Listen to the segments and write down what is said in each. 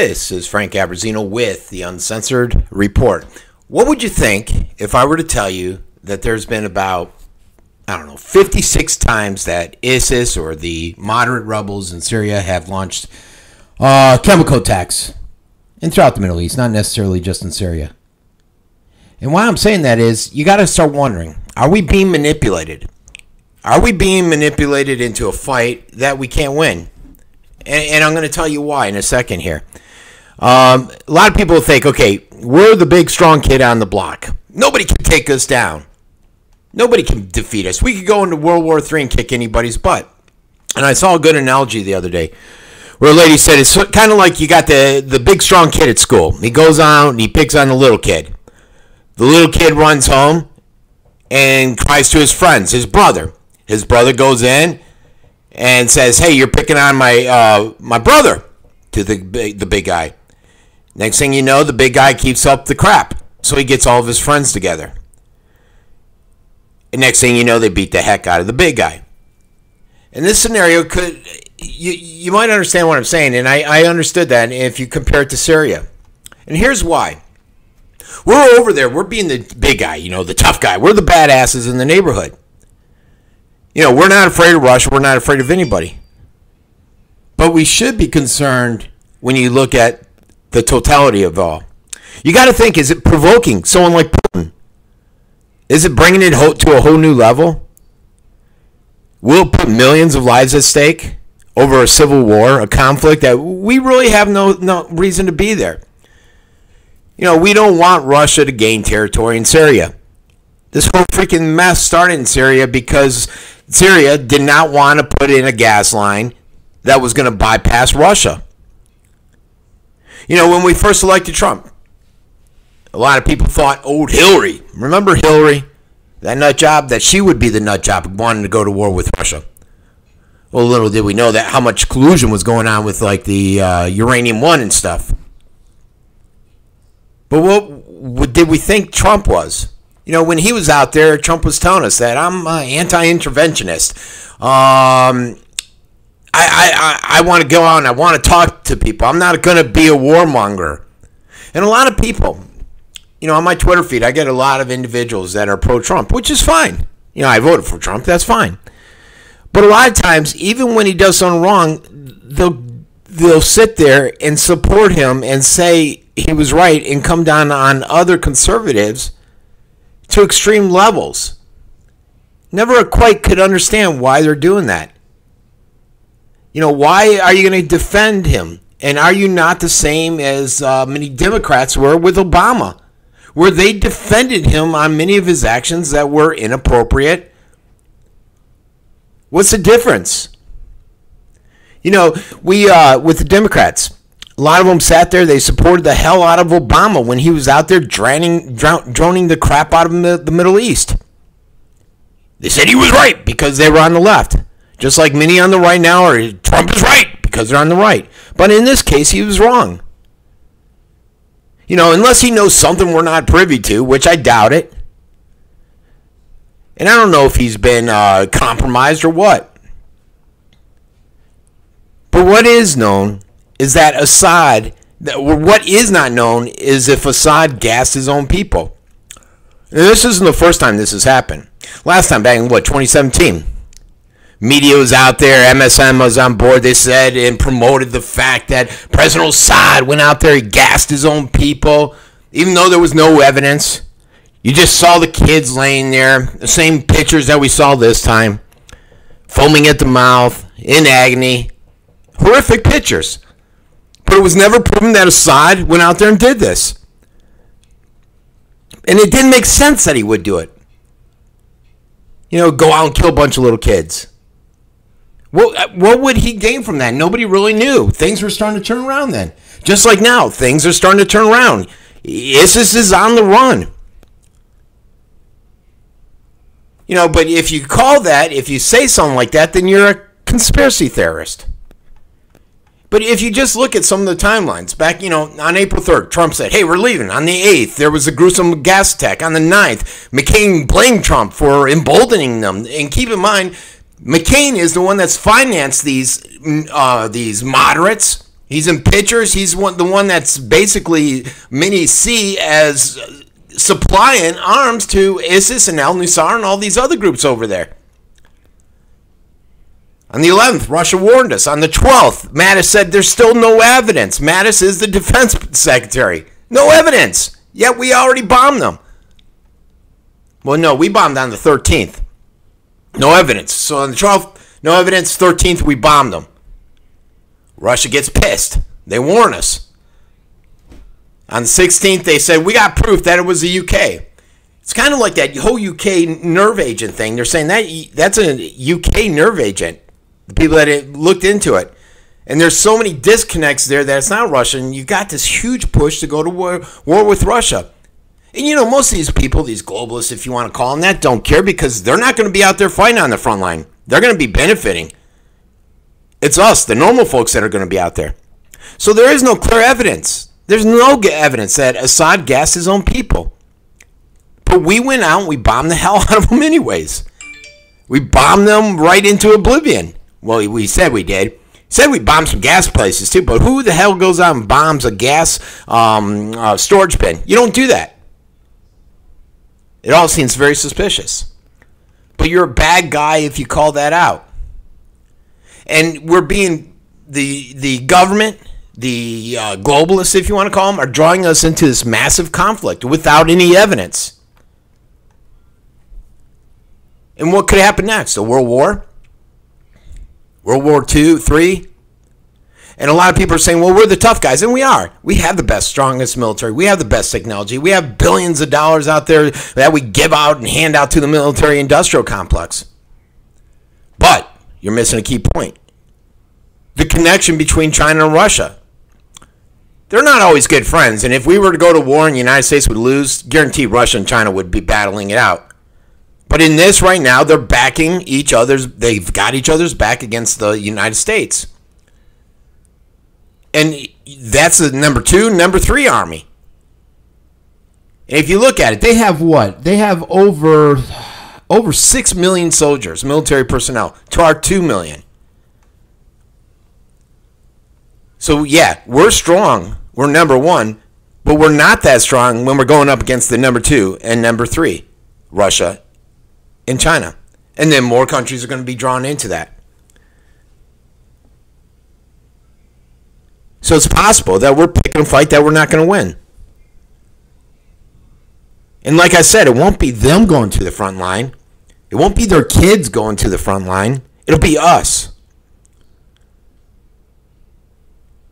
This is Frank Abbruzzino with the Uncensored Report. What would you think if I were to tell you that there's been about, 56 times that ISIS or the moderate rebels in Syria have launched chemical attacks and throughout the Middle East, not necessarily just in Syria. And why I'm saying that is you got to start wondering, are we being manipulated? Are we being manipulated into a fight that we can't win? And I'm going to tell you why in a second here. A lot of people think, okay, we're the big, strong kid on the block. Nobody can take us down. Nobody can defeat us. We could go into World War III and kick anybody's butt. And I saw a good analogy the other day where a lady said it's kind of like you got the big, strong kid at school. He goes out and he picks on the little kid. The little kid runs home and cries to his friends, his brother. His brother goes in and says, hey, you're picking on my brother, to the big guy. Next thing you know, the big guy keeps up the crap. So he gets all of his friends together. And next thing you know, they beat the heck out of the big guy. And this scenario could, you might understand what I'm saying, and I understood that if you compare it to Syria. And here's why. We're over there, we're being the big guy, the tough guy. We're the badasses in the neighborhood. We're not afraid of Russia, we're not afraid of anybody. But we should be concerned when you look at the totality of all. You got to think, is it provoking someone like Putin? Is it bringing it to a whole new level? Will it put millions of lives at stake over a civil war, a conflict that we really have no reason to be there? We don't want Russia to gain territory in Syria. This whole freaking mess started in Syria because Syria did not want to put in a gas line that was going to bypass Russia. When we first elected Trump, a lot of people thought, Hillary. Remember Hillary? That nut job? That she would be the nut job wanting to go to war with Russia. Well, little did we know that how much collusion was going on with the uranium one and stuff. But what did we think Trump was? When he was out there, Trump was telling us that I'm anti-interventionist. I want to go out and I want to talk to people. I'm not going to be a warmonger. And a lot of people, on my Twitter feed, I get a lot of individuals that are pro-Trump, which is fine. I voted for Trump. That's fine. But a lot of times, even when he does something wrong, they'll sit there and support him and say he was right and come down on other conservatives to extreme levels. Never quite could understand why they're doing that. Why are you going to defend him? And are you not the same as many Democrats were with Obama, where they defended him on many of his actions that were inappropriate? What's the difference? We with the Democrats, a lot of them sat there, they supported the hell out of Obama when he was out there droning the crap out of the Middle East. They said he was right because they were on the left. Just like many on the right now are, Trump is right because they're on the right. But in this case, he was wrong. Unless he knows something we're not privy to, which I doubt it. And I don't know if he's been compromised or what. But what is known is that what is not known is if Assad gassed his own people. And this isn't the first time this has happened. Last time, back in 2017. Media was out there, MSN was on board, they said, and promoted the fact that President Assad went out there, he gassed his own people, even though there was no evidence. You just saw the kids laying there, the same pictures that we saw this time, foaming at the mouth, in agony. Horrific pictures. But it was never proven that Assad went out there and did this. And it didn't make sense that he would do it. Go out and kill a bunch of little kids. What would he gain from that? Nobody really knew. Things were starting to turn around then. Just like now, things are starting to turn around. ISIS is on the run. But if you call that, if you say something like that, then you're a conspiracy theorist. But if you just look at some of the timelines, back, on April 3rd, Trump said, hey, we're leaving. On the 8th, there was a gruesome gas attack. On the 9th, McCain blamed Trump for emboldening them. And keep in mind, McCain is the one that's financed these moderates He's in pictures. He's the one that's basically many see as supplying arms to ISIS and al-Nusra and all these other groups over there. On the 11th, Russia warned us. On the 12th, Mattis said there's still no evidence. Mattis is the defense secretary. No evidence. Yet we already bombed them. Well, no, we bombed on the 13th. No evidence. So on the 12th, no evidence. 13th, we bombed them. Russia gets pissed. They warn us. On the 16th, they said, we got proof that it was the UK. It's kind of like that whole UK nerve agent thing. They're saying that's a UK nerve agent. The people that looked into it. And there's so many disconnects there that it's not Russian. You got this huge push to go to war with Russia. And you know, most of these people, these globalists, if you want to call them that, don't care because they're not going to be out there fighting on the front line. They're going to be benefiting. It's us, the normal folks, that are going to be out there. So there is no clear evidence. There's no evidence that Assad gassed his own people. But we went out and we bombed the hell out of them anyways. We bombed them right into oblivion. Well, we said we did. Said we bombed some gas places too, but who the hell goes out and bombs a gas storage bin? You don't do that. It all seems very suspicious. But you're a bad guy if you call that out. And we're being, the government, the globalists, if you want to call them, are drawing us into this massive conflict without any evidence. And what could happen next? A world war? World War II, III? And a lot of people are saying, well, we're the tough guys. And we are. We have the best, strongest military. We have the best technology. We have billions of dollars out there that we give out and hand out to the military-industrial complex. But you're missing a key point. The connection between China and Russia. They're not always good friends. And if we were to go to war and the United States would lose, guaranteed Russia and China would be battling it out. But in this right now, they're backing each other's, they've got each other's back against the United States. And that's the number 2, number 3 army. And if you look at it, they have what? They have over 6 million soldiers, military personnel, to our 2 million. So yeah, we're strong. We're number 1, but we're not that strong when we're going up against the number 2 and number 3, Russia and China. And then more countries are going to be drawn into that. So it's possible that we're picking a fight that we're not going to win. And like I said, it won't be them going to the front line. It won't be their kids going to the front line. It'll be us.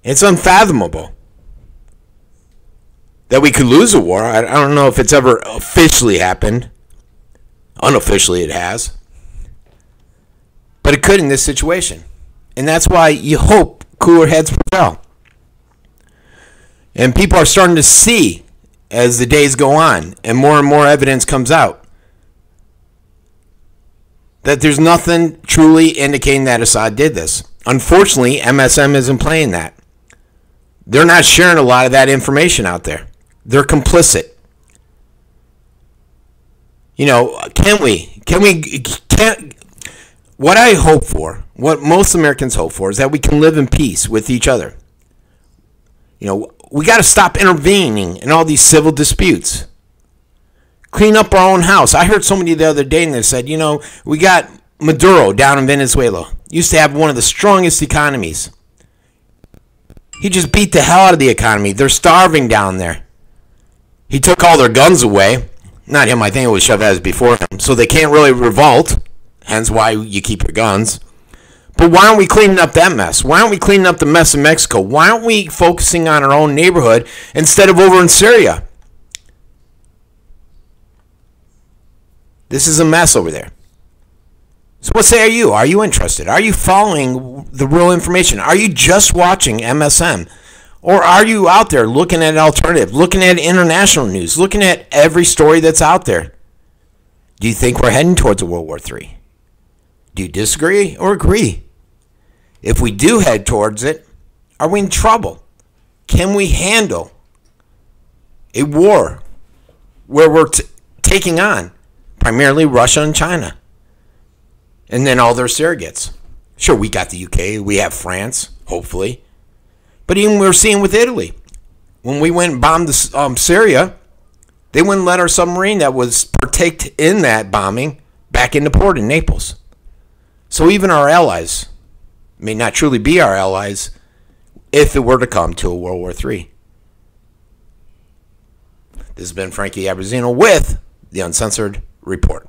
It's unfathomable that we could lose a war. I don't know if it's ever officially happened. Unofficially it has. But it could in this situation. And that's why you hope cooler heads prevail. And people are starting to see as the days go on and more evidence comes out that there's nothing truly indicating that Assad did this. Unfortunately, MSM isn't playing that. They're not sharing a lot of that information out there. They're complicit. You know, what I hope for, what most Americans hope for, is that we can live in peace with each other. You know, we got to stop intervening in all these civil disputes. Clean up our own house. I heard somebody the other day and they said, you know, we got Maduro down in Venezuela. Used to have one of the strongest economies. He just beat the hell out of the economy. They're starving down there. He took all their guns away. Not him, I think it was Chavez before him. So they can't really revolt. Hence why you keep your guns. But why aren't we cleaning up that mess? Why aren't we cleaning up the mess in Mexico? Why aren't we focusing on our own neighborhood instead of over in Syria? This is a mess over there. So what say are you? Are you interested? Are you following the real information? Are you just watching MSM? Or are you out there looking at alternative, looking at international news, looking at every story that's out there? Do you think we're heading towards a World War III? Do you disagree or agree? If we do head towards it, are we in trouble? Can we handle a war where we're taking on primarily Russia and China? And then all their surrogates. Sure, we got the UK, we have France, hopefully. But even we're seeing with Italy. When we went and bombed Syria, they wouldn't let our submarine that was partaked in that bombing back into port in Naples. So even our allies may not truly be our allies if it were to come to a World War III. This has been Frankie Abbruzzino with the Uncensored Report.